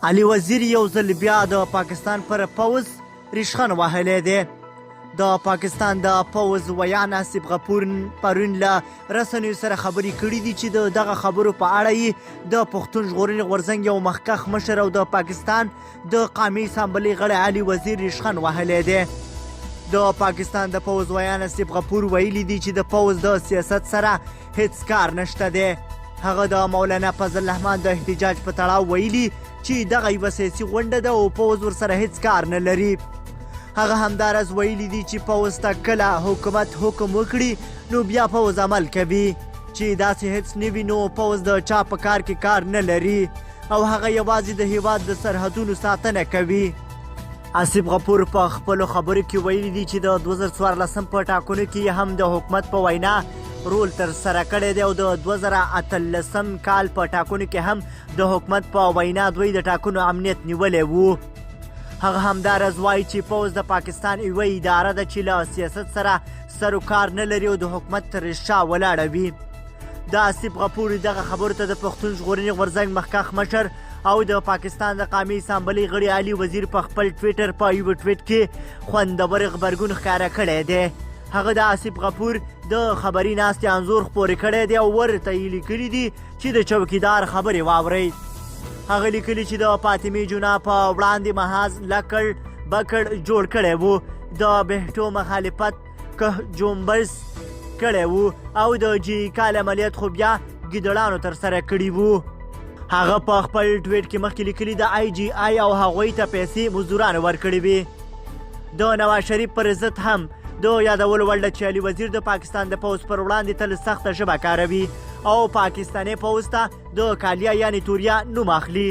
علي وزیر یو ځل بیا د پاکستان پر پوځ ریشخند وهلی دی. د پاکستان د پوځ ویان آصف غفور پرون له رسنیو سره خبرې کړي دي چې د دغه خبرو په اړه یې د پښتون ژغورنې غورځنګ یو مخکښ مشر او د پاکستان د قومي اسامبلې غړی علي وزیر ریشخند وهلی دی. د پاکستان د پوځ ویان آصف غفور ویلي دي چې د پوځ د سیاست سره هیڅ کار نشته دی. هغه د مولانا فضل الرحمن د احتجاج په تړاو ویلي چې دغه یوه سیاسي غونډه ده او پوځ ورسره هیڅ کار نه لري. هغه همداراز ویلي دي چې پوځ ته کله حکومت حکم وکړي نو بیا پوځ عمل کوي، چې داسې هیڅ نه وي نو پوځ د چا په کار کې کار نه لري او هغه یوازې د هیواد د سرحدونو ساتنه کوي. آصف غفور په خپلو خبرو کې ویلي دي چې د 2014 په ټاکنو کې هم د حکومت په وینا رول تر سره کړی دی او د 2018 کال په ټاکنو کې هم د حکومت په وینا دوی د ټاکنو امنیت نیولی وو. هغه همداراز وایي چې پوځ د پاکستان یوه اداره ده چې له سیاست سره سر و کار نه لري او د حکومت تر شا ولاړه وي. د آصف غفور دغه خبرو ته د پښتون ژغورنې غورځنګ مخکښ مشر او د پاکستان د قومي اسامبلې غړي علي وزیر په خپل ټویټر په یوه ټویټ کې خوندور غبرګون ښکاره کړی دی. هغه د آصف غفور د خبري ناستې انځور خپور کړی دی او ورته یې لیکلي دي چې د چوکیدار خبرې واورئ. هغه لیکلي چې د فاطمې جونا په وړاندې محاذ لکړ بکړ جوړ کړی وو، د بهټو مخالفت که جنبش کړی وو او د جی کال عملیات خو بیا ګیدړانو تر سره کړي وو. هغه په خپل ټویټ کې مخکې لیکلي د آی جی آی او هغوی ته پیسې مزدورانو ورکړې وې. د نواز شریف پر ضد هم د یادولو وړ ده چې علي وزیر د پاکستان د پوځ پر وړاندې تل سخته ژبه کاروي او پاکستاني پوځ ته د کالیا یعنې توریا نوم اخلي.